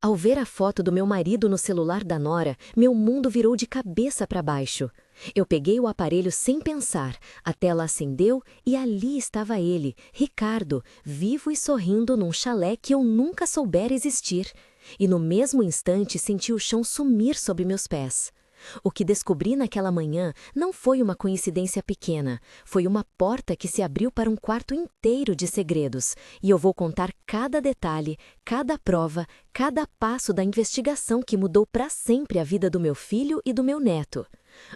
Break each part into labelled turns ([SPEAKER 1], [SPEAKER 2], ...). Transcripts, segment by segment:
[SPEAKER 1] Ao ver a foto do meu marido no celular da nora, meu mundo virou de cabeça para baixo. Eu peguei o aparelho sem pensar, a tela acendeu e ali estava ele, Ricardo, vivo e sorrindo num chalé que eu nunca soubera existir. E no mesmo instante senti o chão sumir sob meus pés. O que descobri naquela manhã não foi uma coincidência pequena, foi uma porta que se abriu para um quarto inteiro de segredos, e eu vou contar cada detalhe, cada prova, cada passo da investigação que mudou para sempre a vida do meu filho e do meu neto.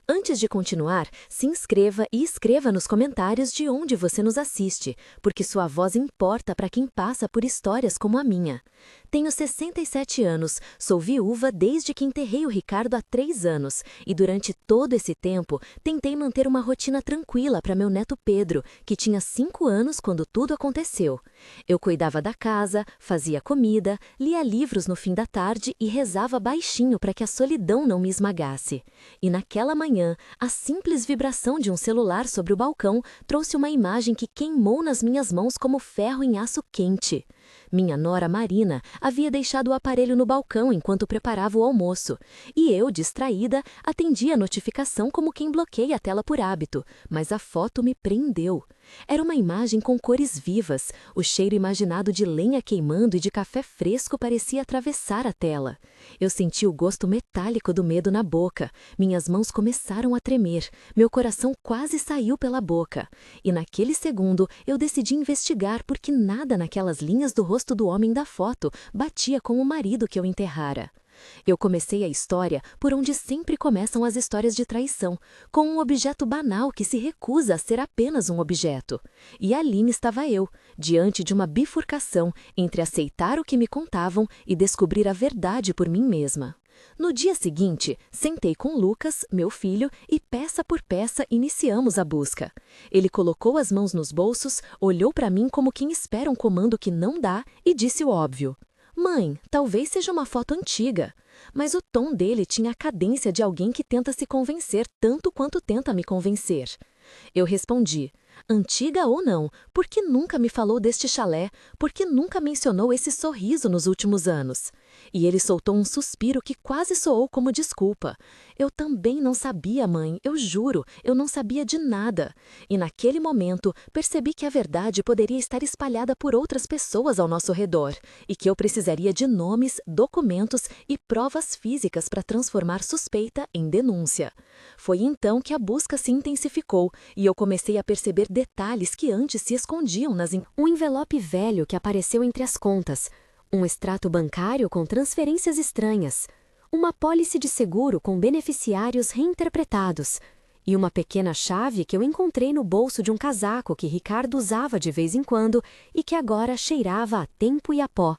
[SPEAKER 1] Antes de continuar, se inscreva e escreva nos comentários de onde você nos assiste, porque sua voz importa para quem passa por histórias como a minha. Tenho 67 anos, sou viúva desde que enterrei o Ricardo há 3 anos, e durante todo esse tempo tentei manter uma rotina tranquila para meu neto Pedro, que tinha 5 anos quando tudo aconteceu. Eu cuidava da casa, fazia comida, lia livros no fim da tarde e rezava baixinho para que a solidão não me esmagasse. E naquela manhã, a simples vibração de um celular sobre o balcão trouxe uma imagem que queimou nas minhas mãos como ferro em aço quente. Minha nora Marina havia deixado o aparelho no balcão enquanto preparava o almoço, e eu, distraída, atendi a notificação como quem bloqueia a tela por hábito, mas a foto me prendeu. Era uma imagem com cores vivas, o cheiro imaginado de lenha queimando e de café fresco parecia atravessar a tela. Eu senti o gosto metálico do medo na boca, minhas mãos começaram a tremer, meu coração quase saiu pela boca. E naquele segundo eu decidi investigar porque nada naquelas linhas do rosto do homem da foto batia com o marido que eu enterrara. Eu comecei a história por onde sempre começam as histórias de traição, com um objeto banal que se recusa a ser apenas um objeto. E ali estava eu, diante de uma bifurcação entre aceitar o que me contavam e descobrir a verdade por mim mesma. No dia seguinte, sentei com Lucas, meu filho, e peça por peça iniciamos a busca. Ele colocou as mãos nos bolsos, olhou para mim como quem espera um comando que não dá e disse o óbvio. Mãe, talvez seja uma foto antiga. Mas o tom dele tinha a cadência de alguém que tenta se convencer tanto quanto tenta me convencer. Eu respondi, antiga ou não, por que nunca me falou deste chalé? Por que nunca mencionou esse sorriso nos últimos anos? E ele soltou um suspiro que quase soou como desculpa. Eu também não sabia, mãe, eu juro, eu não sabia de nada. E naquele momento, percebi que a verdade poderia estar espalhada por outras pessoas ao nosso redor, e que eu precisaria de nomes, documentos e provas físicas para transformar suspeita em denúncia. Foi então que a busca se intensificou, e eu comecei a perceber detalhes que antes se escondiam um envelope velho que apareceu entre as contas, um extrato bancário com transferências estranhas, uma pólice de seguro com beneficiários reinterpretados e uma pequena chave que eu encontrei no bolso de um casaco que Ricardo usava de vez em quando e que agora cheirava a tempo e a pó.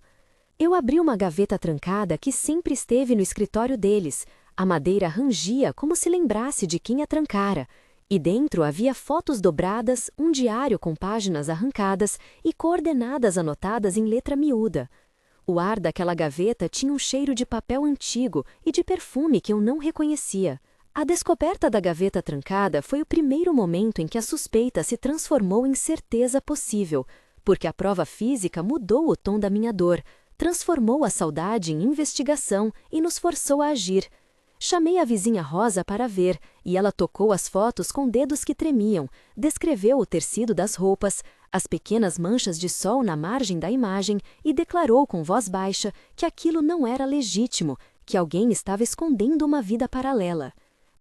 [SPEAKER 1] Eu abri uma gaveta trancada que sempre esteve no escritório deles. A madeira rangia como se lembrasse de quem a trancara. E dentro havia fotos dobradas, um diário com páginas arrancadas e coordenadas anotadas em letra miúda. O ar daquela gaveta tinha um cheiro de papel antigo e de perfume que eu não reconhecia. A descoberta da gaveta trancada foi o primeiro momento em que a suspeita se transformou em certeza possível, porque a prova física mudou o tom da minha dor, transformou a saudade em investigação e nos forçou a agir. Chamei a vizinha Rosa para ver, e ela tocou as fotos com dedos que tremiam, descreveu o tecido das roupas, as pequenas manchas de sol na margem da imagem e declarou com voz baixa que aquilo não era legítimo, que alguém estava escondendo uma vida paralela.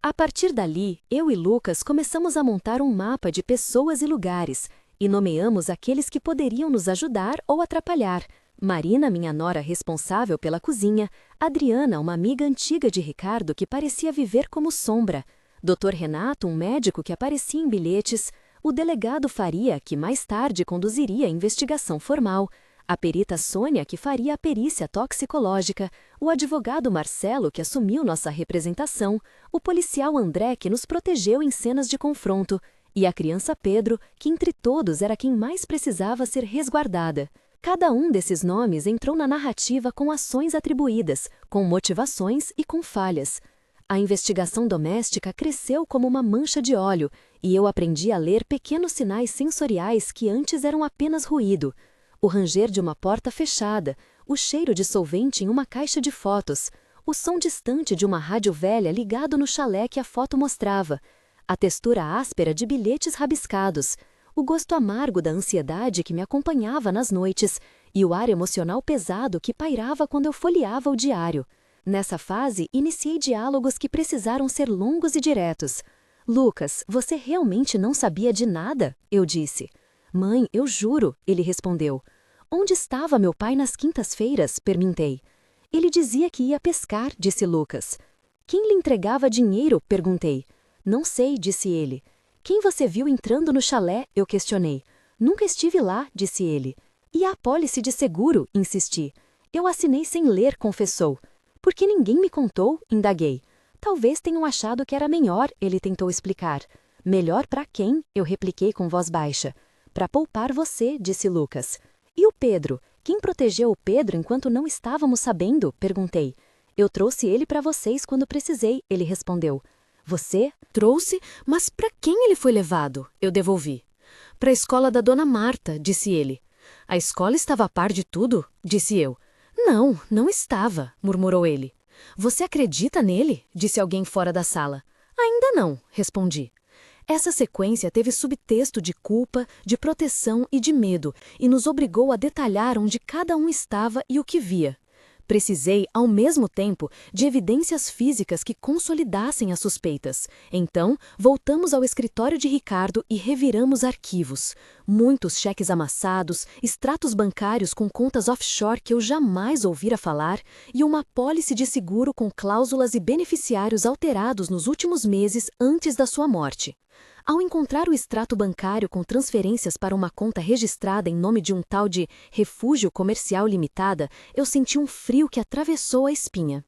[SPEAKER 1] A partir dali, eu e Lucas começamos a montar um mapa de pessoas e lugares, e nomeamos aqueles que poderiam nos ajudar ou atrapalhar. Marina, minha nora responsável pela cozinha, Adriana, uma amiga antiga de Ricardo que parecia viver como sombra, Dr. Renato, um médico que aparecia em bilhetes, o delegado Faria, que mais tarde conduziria a investigação formal, a perita Sônia, que faria a perícia toxicológica, o advogado Marcelo, que assumiu nossa representação, o policial André, que nos protegeu em cenas de confronto, e a criança Pedro, que entre todos era quem mais precisava ser resguardada. Cada um desses nomes entrou na narrativa com ações atribuídas, com motivações e com falhas. A investigação doméstica cresceu como uma mancha de óleo, e eu aprendi a ler pequenos sinais sensoriais que antes eram apenas ruído. O ranger de uma porta fechada, o cheiro de solvente em uma caixa de fotos, o som distante de uma rádio velha ligado no chalé que a foto mostrava, a textura áspera de bilhetes rabiscados, o gosto amargo da ansiedade que me acompanhava nas noites e o ar emocional pesado que pairava quando eu folheava o diário. Nessa fase, iniciei diálogos que precisaram ser longos e diretos. Lucas, você realmente não sabia de nada? Eu disse. Mãe, eu juro, ele respondeu. Onde estava meu pai nas quintas-feiras? Perguntei. Ele dizia que ia pescar, disse Lucas. Quem lhe entregava dinheiro? Perguntei. Não sei, disse ele. Quem você viu entrando no chalé? Eu questionei. Nunca estive lá, disse ele. E a apólice de seguro? Insisti. Eu assinei sem ler, confessou. Por que ninguém me contou? Indaguei. Talvez tenham achado que era melhor, ele tentou explicar. Melhor para quem? Eu repliquei com voz baixa. Para poupar você, disse Lucas. E o Pedro? Quem protegeu o Pedro enquanto não estávamos sabendo? Perguntei. Eu trouxe ele para vocês quando precisei, ele respondeu. Você? Trouxe? Mas para quem ele foi levado? Eu devolvi. Para a escola da Dona Marta, disse ele. A escola estava a par de tudo? Disse eu. Não, não estava, murmurou ele. Você acredita nele? Disse alguém fora da sala. Ainda não, respondi. Essa sequência teve subtexto de culpa, de proteção e de medo, e nos obrigou a detalhar onde cada um estava e o que via. Precisei, ao mesmo tempo, de evidências físicas que consolidassem as suspeitas. Então, voltamos ao escritório de Ricardo e reviramos arquivos. Muitos cheques amassados, extratos bancários com contas offshore que eu jamais ouvira falar e uma apólice de seguro com cláusulas e beneficiários alterados nos últimos meses antes da sua morte. Ao encontrar o extrato bancário com transferências para uma conta registrada em nome de um tal de Refúgio Comercial Limitada, eu senti um frio que atravessou a espinha.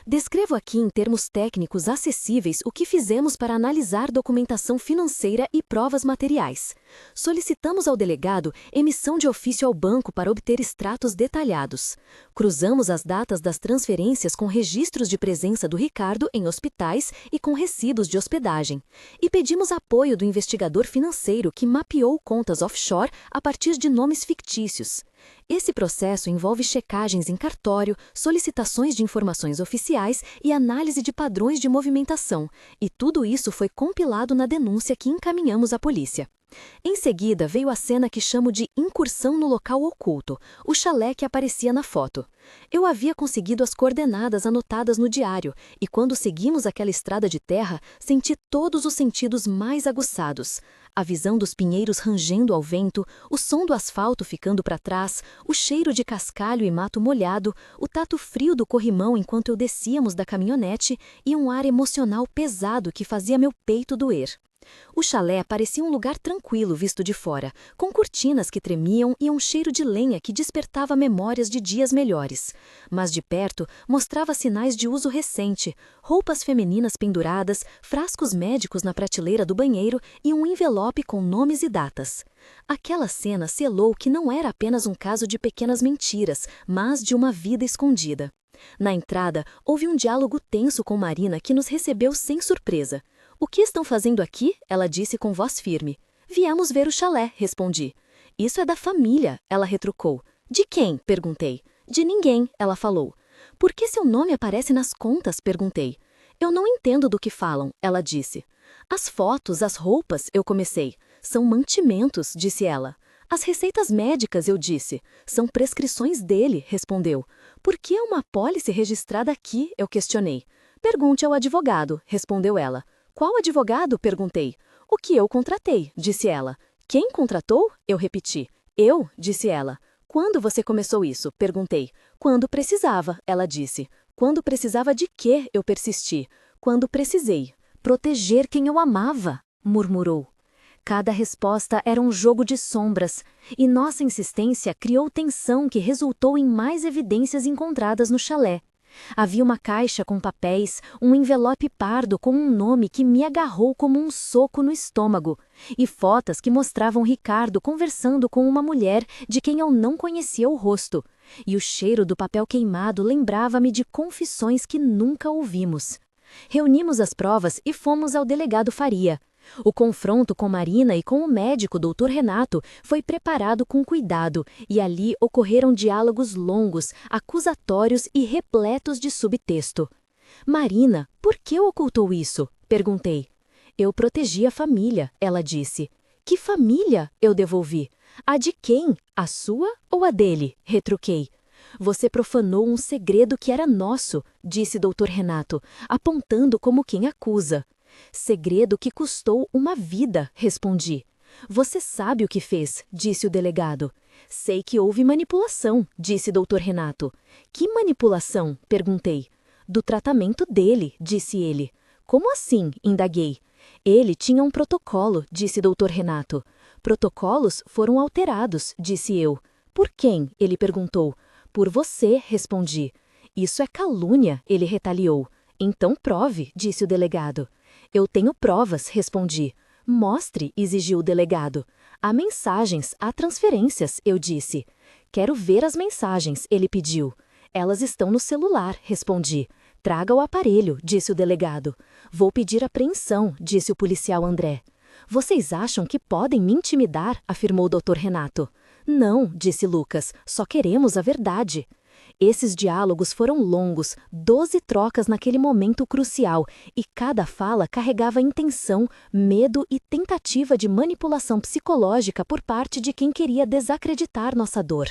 [SPEAKER 1] Descrevo aqui em termos técnicos acessíveis o que fizemos para analisar documentação financeira e provas materiais. Solicitamos ao delegado emissão de ofício ao banco para obter extratos detalhados. Cruzamos as datas das transferências com registros de presença do Ricardo em hospitais e com recibos de hospedagem. E pedimos apoio do investigador financeiro que mapeou contas offshore a partir de nomes fictícios. Esse processo envolve checagens em cartório, solicitações de informações oficiais e análise de padrões de movimentação, e tudo isso foi compilado na denúncia que encaminhamos à polícia. Em seguida, veio a cena que chamo de incursão no local oculto, o chalé que aparecia na foto. Eu havia conseguido as coordenadas anotadas no diário, e quando seguimos aquela estrada de terra, senti todos os sentidos mais aguçados. A visão dos pinheiros rangendo ao vento, o som do asfalto ficando para trás, o cheiro de cascalho e mato molhado, o tato frio do corrimão enquanto eu descíamos da caminhonete e um ar emocional pesado que fazia meu peito doer. O chalé parecia um lugar tranquilo visto de fora, com cortinas que tremiam e um cheiro de lenha que despertava memórias de dias melhores. Mas de perto mostrava sinais de uso recente, roupas femininas penduradas, frascos médicos na prateleira do banheiro e um envelope com nomes e datas. Aquela cena selou que não era apenas um caso de pequenas mentiras, mas de uma vida escondida. Na entrada, houve um diálogo tenso com Marina que nos recebeu sem surpresa. O que estão fazendo aqui? Ela disse com voz firme. Viemos ver o chalé, respondi. Isso é da família, ela retrucou. De quem? Perguntei. De ninguém, ela falou. Por que seu nome aparece nas contas? Perguntei. Eu não entendo do que falam, ela disse. As fotos, as roupas, eu comecei. São mantimentos, disse ela. As receitas médicas, eu disse. São prescrições dele, respondeu. Por que uma apólice registrada aqui? Eu questionei. Pergunte ao advogado, respondeu ela. Qual advogado? Perguntei. O que eu contratei, disse ela. Quem contratou? Eu repeti. Eu, disse ela. Quando você começou isso? Perguntei. Quando precisava, ela disse. Quando precisava de quê? Eu persisti. Quando precisei. Proteger quem eu amava, murmurou. Cada resposta era um jogo de sombras, e nossa insistência criou tensão que resultou em mais evidências encontradas no chalé. Havia uma caixa com papéis, um envelope pardo com um nome que me agarrou como um soco no estômago, e fotos que mostravam Ricardo conversando com uma mulher de quem eu não conhecia o rosto. E o cheiro do papel queimado lembrava-me de confissões que nunca ouvimos. Reunimos as provas e fomos ao delegado Faria. O confronto com Marina e com o médico Dr. Renato foi preparado com cuidado e ali ocorreram diálogos longos, acusatórios e repletos de subtexto. Marina, por que ocultou isso? Perguntei. Eu protegi a família, ela disse. Que família? Eu devolvi. A de quem? A sua ou a dele? Retruquei. Você profanou um segredo que era nosso, disse Dr. Renato, apontando como quem acusa. Segredo que custou uma vida, respondi. Você sabe o que fez, disse o delegado. Sei que houve manipulação, disse Dr. Renato. Que manipulação? Perguntei. Do tratamento dele, disse ele. Como assim? Indaguei. Ele tinha um protocolo, disse Dr. Renato. Protocolos foram alterados, disse eu. Por quem? Ele perguntou. Por você, respondi. Isso é calúnia, ele retaliou. Então prove, disse o delegado. Eu tenho provas, respondi. Mostre, exigiu o delegado. Há mensagens, há transferências, eu disse. Quero ver as mensagens, ele pediu. Elas estão no celular, respondi. Traga o aparelho, disse o delegado. Vou pedir apreensão, disse o policial André. Vocês acham que podem me intimidar? Afirmou o Dr. Renato. Não, disse Lucas, só queremos a verdade. Esses diálogos foram longos, 12 trocas naquele momento crucial, e cada fala carregava intenção, medo e tentativa de manipulação psicológica por parte de quem queria desacreditar nossa dor.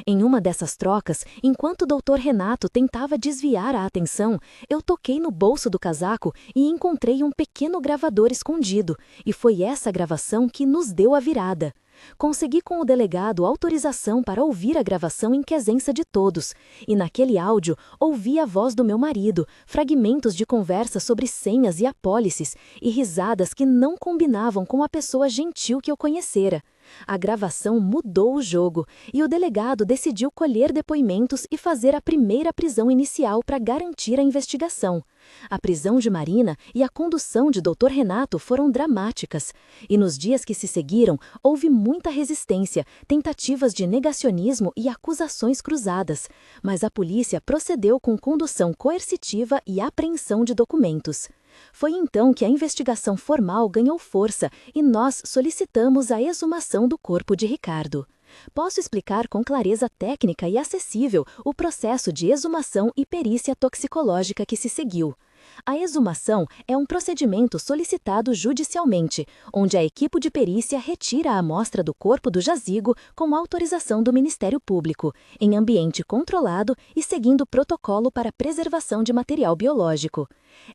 [SPEAKER 1] Em uma dessas trocas, enquanto o Dr. Renato tentava desviar a atenção, eu toquei no bolso do casaco e encontrei um pequeno gravador escondido, e foi essa gravação que nos deu a virada. Consegui com o delegado autorização para ouvir a gravação em presença de todos, e naquele áudio ouvi a voz do meu marido, fragmentos de conversa sobre senhas e apólices, e risadas que não combinavam com a pessoa gentil que eu conhecera. A gravação mudou o jogo, e o delegado decidiu colher depoimentos e fazer a primeira prisão inicial para garantir a investigação. A prisão de Marina e a condução de Dr. Renato foram dramáticas, e nos dias que se seguiram houve muita resistência, tentativas de negacionismo e acusações cruzadas, mas a polícia procedeu com condução coercitiva e apreensão de documentos. Foi então que a investigação formal ganhou força e nós solicitamos a exumação do corpo de Ricardo. Posso explicar com clareza técnica e acessível o processo de exumação e perícia toxicológica que se seguiu. A exumação é um procedimento solicitado judicialmente, onde a equipe de perícia retira a amostra do corpo do jazigo com autorização do Ministério Público, em ambiente controlado e seguindo protocolo para preservação de material biológico.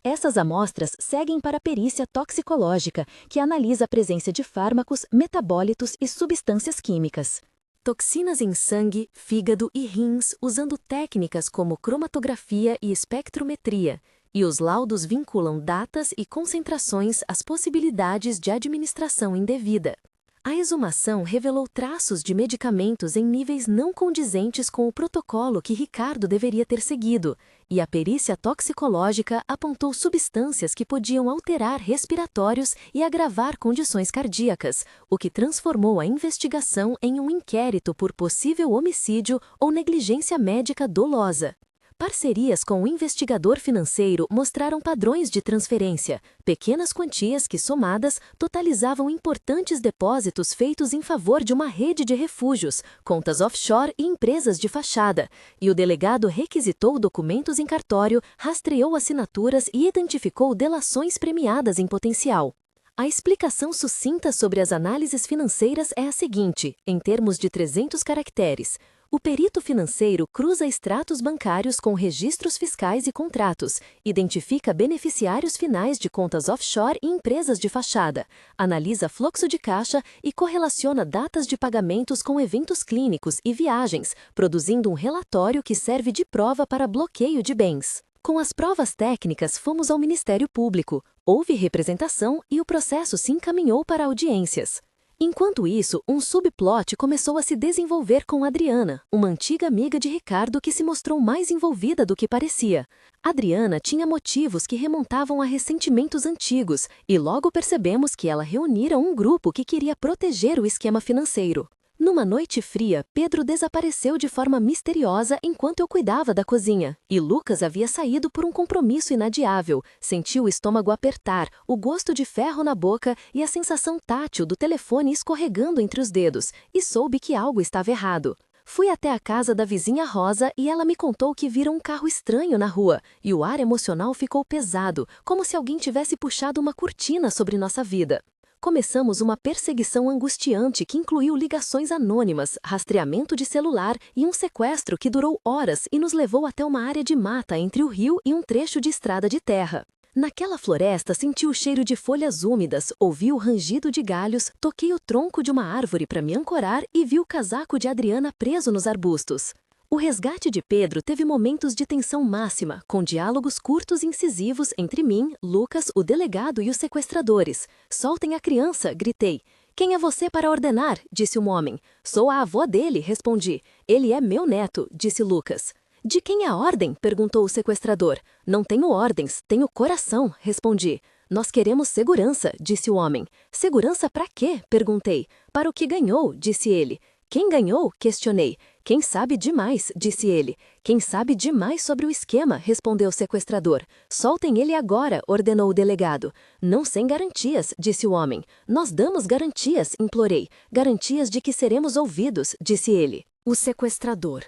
[SPEAKER 1] Essas amostras seguem para a perícia toxicológica, que analisa a presença de fármacos, metabólitos e substâncias químicas. Toxinas em sangue, fígado e rins, usando técnicas como cromatografia e espectrometria, e os laudos vinculam datas e concentrações às possibilidades de administração indevida. A exumação revelou traços de medicamentos em níveis não condizentes com o protocolo que Ricardo deveria ter seguido, e a perícia toxicológica apontou substâncias que podiam alterar respiratórios e agravar condições cardíacas, o que transformou a investigação em um inquérito por possível homicídio ou negligência médica dolosa. Parcerias com o investigador financeiro mostraram padrões de transferência, pequenas quantias que, somadas, totalizavam importantes depósitos feitos em favor de uma rede de refúgios, contas offshore e empresas de fachada, e o delegado requisitou documentos em cartório, rastreou assinaturas e identificou delações premiadas em potencial. A explicação sucinta sobre as análises financeiras é a seguinte, em termos de 300 caracteres. O perito financeiro cruza extratos bancários com registros fiscais e contratos, identifica beneficiários finais de contas offshore e empresas de fachada, analisa fluxo de caixa e correlaciona datas de pagamentos com eventos clínicos e viagens, produzindo um relatório que serve de prova para bloqueio de bens. Com as provas técnicas, fomos ao Ministério Público, houve representação e o processo se encaminhou para audiências. Enquanto isso, um subplot começou a se desenvolver com Adriana, uma antiga amiga de Ricardo que se mostrou mais envolvida do que parecia. Adriana tinha motivos que remontavam a ressentimentos antigos e logo percebemos que ela reunira um grupo que queria proteger o esquema financeiro. Numa noite fria, Pedro desapareceu de forma misteriosa enquanto eu cuidava da cozinha, e Lucas havia saído por um compromisso inadiável. Senti o estômago apertar, o gosto de ferro na boca e a sensação tátil do telefone escorregando entre os dedos, e soube que algo estava errado. Fui até a casa da vizinha Rosa e ela me contou que vira um carro estranho na rua, e o ar emocional ficou pesado, como se alguém tivesse puxado uma cortina sobre nossa vida. Começamos uma perseguição angustiante que incluiu ligações anônimas, rastreamento de celular e um sequestro que durou horas e nos levou até uma área de mata entre o rio e um trecho de estrada de terra. Naquela floresta senti o cheiro de folhas úmidas, ouvi o rangido de galhos, toquei o tronco de uma árvore para me ancorar e vi o casaco de Adriana preso nos arbustos. O resgate de Pedro teve momentos de tensão máxima, com diálogos curtos e incisivos entre mim, Lucas, o delegado e os sequestradores. "Soltem a criança", gritei. "Quem é você para ordenar?", disse um homem. "Sou a avó dele", respondi. "Ele é meu neto", disse Lucas. "De quem é a ordem?", perguntou o sequestrador. "Não tenho ordens, tenho coração", respondi. "Nós queremos segurança", disse o homem. "Segurança para quê?", perguntei. "Para o que ganhou", disse ele. "Quem ganhou?", questionei. "Quem sabe demais", disse ele. "Quem sabe demais sobre o esquema", respondeu o sequestrador. "Soltem ele agora", ordenou o delegado. "Não sem garantias", disse o homem. "Nós damos garantias", implorei. "Garantias de que seremos ouvidos", disse ele. O sequestrador.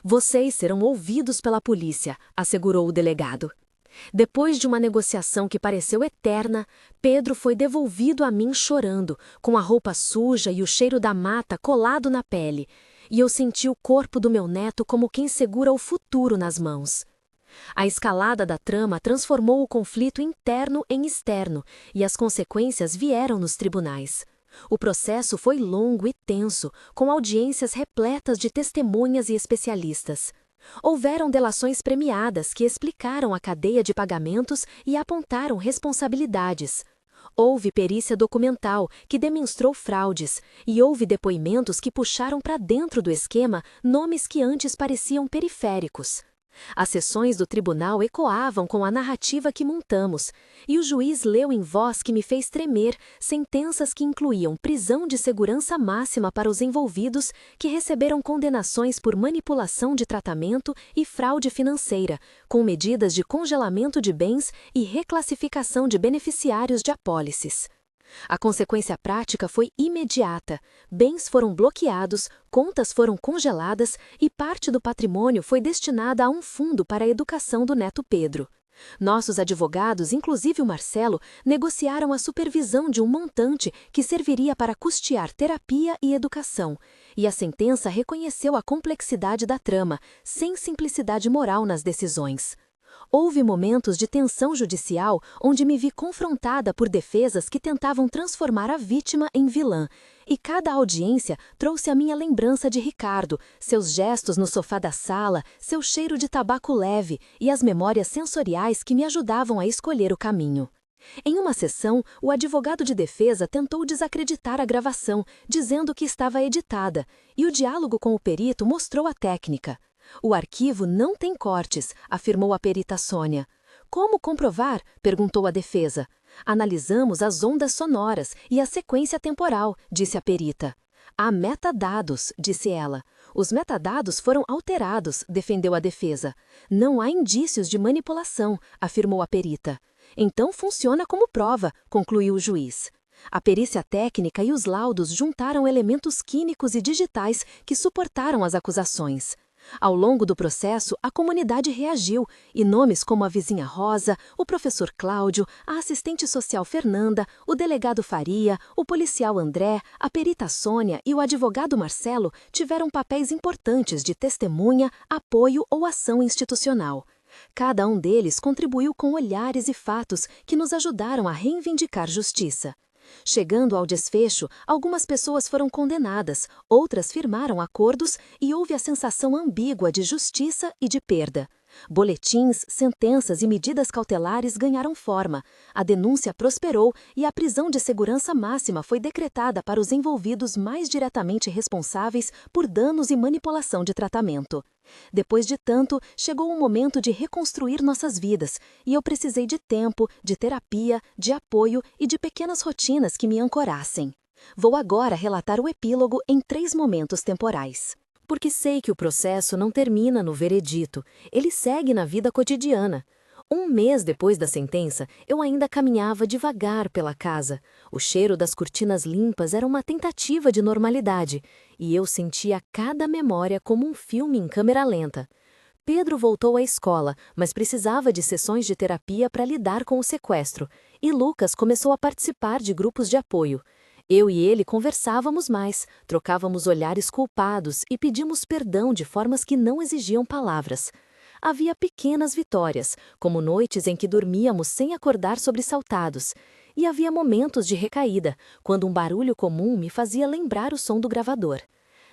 [SPEAKER 1] "Vocês serão ouvidos pela polícia", assegurou o delegado. Depois de uma negociação que pareceu eterna, Pedro foi devolvido a mim chorando, com a roupa suja e o cheiro da mata colado na pele, e eu senti o corpo do meu neto como quem segura o futuro nas mãos. A escalada da trama transformou o conflito interno em externo, e as consequências vieram nos tribunais. O processo foi longo e tenso, com audiências repletas de testemunhas e especialistas. Houveram delações premiadas que explicaram a cadeia de pagamentos e apontaram responsabilidades. Houve perícia documental, que demonstrou fraudes, e houve depoimentos que puxaram para dentro do esquema nomes que antes pareciam periféricos. As sessões do tribunal ecoavam com a narrativa que montamos, e o juiz leu em voz que me fez tremer sentenças que incluíam prisão de segurança máxima para os envolvidos, que receberam condenações por manipulação de tratamento e fraude financeira, com medidas de congelamento de bens e reclassificação de beneficiários de apólices. A consequência prática foi imediata. Bens foram bloqueados, contas foram congeladas e parte do patrimônio foi destinada a um fundo para a educação do neto Pedro. Nossos advogados, inclusive o Marcelo, negociaram a supervisão de um montante que serviria para custear terapia e educação, e a sentença reconheceu a complexidade da trama, sem simplicidade moral nas decisões. Houve momentos de tensão judicial onde me vi confrontada por defesas que tentavam transformar a vítima em vilã, e cada audiência trouxe a minha lembrança de Ricardo, seus gestos no sofá da sala, seu cheiro de tabaco leve e as memórias sensoriais que me ajudavam a escolher o caminho. Em uma sessão, o advogado de defesa tentou desacreditar a gravação, dizendo que estava editada, e o diálogo com o perito mostrou a técnica. "O arquivo não tem cortes", afirmou a perita Sônia. "Como comprovar?", perguntou a defesa. "Analisamos as ondas sonoras e a sequência temporal", disse a perita. "Há metadados", disse ela. "Os metadados foram alterados", defendeu a defesa. "Não há indícios de manipulação", afirmou a perita. "Então funciona como prova", concluiu o juiz. A perícia técnica e os laudos juntaram elementos químicos e digitais que suportaram as acusações. Ao longo do processo, a comunidade reagiu, e nomes como a vizinha Rosa, o professor Cláudio, a assistente social Fernanda, o delegado Faria, o policial André, a perita Sônia e o advogado Marcelo tiveram papéis importantes de testemunha, apoio ou ação institucional. Cada um deles contribuiu com olhares e fatos que nos ajudaram a reivindicar justiça. Chegando ao desfecho, algumas pessoas foram condenadas, outras firmaram acordos e houve a sensação ambígua de justiça e de perda. Boletins, sentenças e medidas cautelares ganharam forma, a denúncia prosperou e a prisão de segurança máxima foi decretada para os envolvidos mais diretamente responsáveis por danos e manipulação de tratamento. Depois de tanto, chegou o momento de reconstruir nossas vidas, e eu precisei de tempo, de terapia, de apoio e de pequenas rotinas que me ancorassem. Vou agora relatar o epílogo em 3 momentos temporais. Porque sei que o processo não termina no veredito, ele segue na vida cotidiana. 1 mês depois da sentença, eu ainda caminhava devagar pela casa. O cheiro das cortinas limpas era uma tentativa de normalidade, e eu sentia cada memória como um filme em câmera lenta. Pedro voltou à escola, mas precisava de sessões de terapia para lidar com o sequestro, e Lucas começou a participar de grupos de apoio. Eu e ele conversávamos mais, trocávamos olhares culpados e pedimos perdão de formas que não exigiam palavras. Havia pequenas vitórias, como noites em que dormíamos sem acordar sobressaltados. E havia momentos de recaída, quando um barulho comum me fazia lembrar o som do gravador.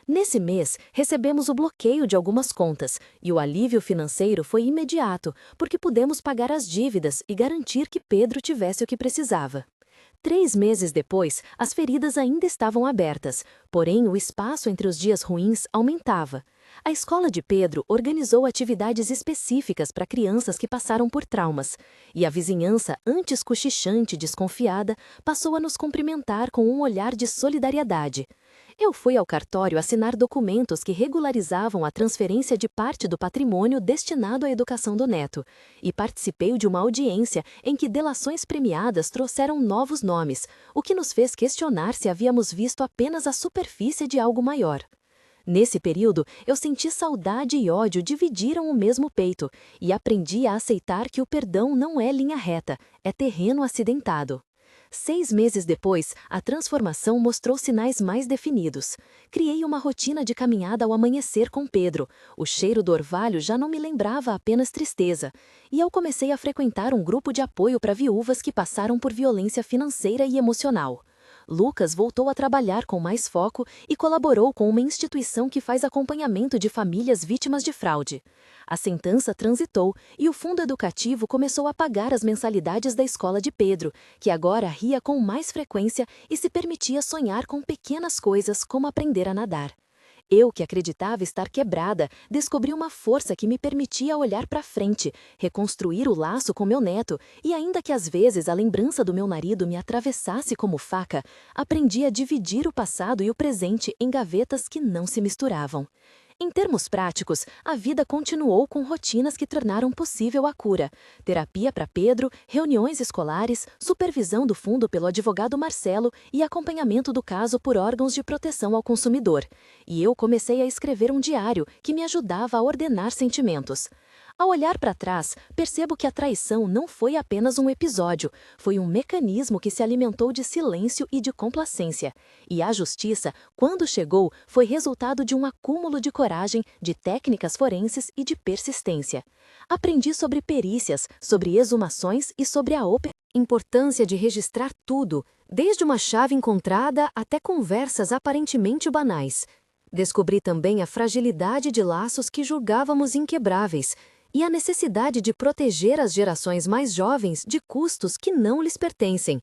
[SPEAKER 1] Nesse mês, recebemos o bloqueio de algumas contas, e o alívio financeiro foi imediato, porque pudemos pagar as dívidas e garantir que Pedro tivesse o que precisava. 3 meses depois, as feridas ainda estavam abertas, porém o espaço entre os dias ruins aumentava. A escola de Pedro organizou atividades específicas para crianças que passaram por traumas, e a vizinhança, antes cochichante e desconfiada, passou a nos cumprimentar com um olhar de solidariedade. Eu fui ao cartório assinar documentos que regularizavam a transferência de parte do patrimônio destinado à educação do neto, e participei de uma audiência em que delações premiadas trouxeram novos nomes, o que nos fez questionar se havíamos visto apenas a superfície de algo maior. Nesse período, eu senti saudade e ódio dividiram o mesmo peito, e aprendi a aceitar que o perdão não é linha reta, é terreno acidentado. 6 meses depois, a transformação mostrou sinais mais definidos. Criei uma rotina de caminhada ao amanhecer com Pedro. O cheiro do orvalho já não me lembrava apenas tristeza. E eu comecei a frequentar um grupo de apoio para viúvas que passaram por violência financeira e emocional. Lucas voltou a trabalhar com mais foco e colaborou com uma instituição que faz acompanhamento de famílias vítimas de fraude. A sentença transitou e o fundo educativo começou a pagar as mensalidades da escola de Pedro, que agora ria com mais frequência e se permitia sonhar com pequenas coisas como aprender a nadar. Eu, que acreditava estar quebrada, descobri uma força que me permitia olhar para frente, reconstruir o laço com meu neto, e ainda que às vezes a lembrança do meu marido me atravessasse como faca, aprendi a dividir o passado e o presente em gavetas que não se misturavam. Em termos práticos, a vida continuou com rotinas que tornaram possível a cura. Terapia para Pedro, reuniões escolares, supervisão do fundo pelo advogado Marcelo e acompanhamento do caso por órgãos de proteção ao consumidor. E eu comecei a escrever um diário que me ajudava a ordenar sentimentos. Ao olhar para trás, percebo que a traição não foi apenas um episódio, foi um mecanismo que se alimentou de silêncio e de complacência. E a justiça, quando chegou, foi resultado de um acúmulo de coragem, de técnicas forenses e de persistência. Aprendi sobre perícias, sobre exumações e sobre a importância de registrar tudo, desde uma chave encontrada até conversas aparentemente banais. Descobri também a fragilidade de laços que julgávamos inquebráveis, e a necessidade de proteger as gerações mais jovens de custos que não lhes pertencem.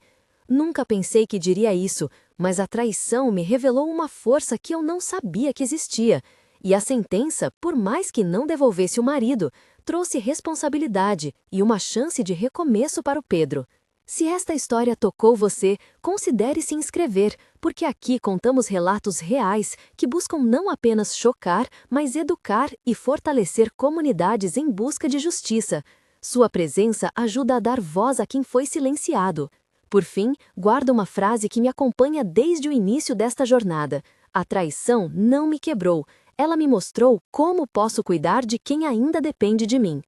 [SPEAKER 1] Nunca pensei que diria isso, mas a traição me revelou uma força que eu não sabia que existia. E a sentença, por mais que não devolvesse o marido, trouxe responsabilidade e uma chance de recomeço para o Pedro. Se esta história tocou você, considere se inscrever, porque aqui contamos relatos reais que buscam não apenas chocar, mas educar e fortalecer comunidades em busca de justiça. Sua presença ajuda a dar voz a quem foi silenciado. Por fim, guardo uma frase que me acompanha desde o início desta jornada. A traição não me quebrou, ela me mostrou como posso cuidar de quem ainda depende de mim.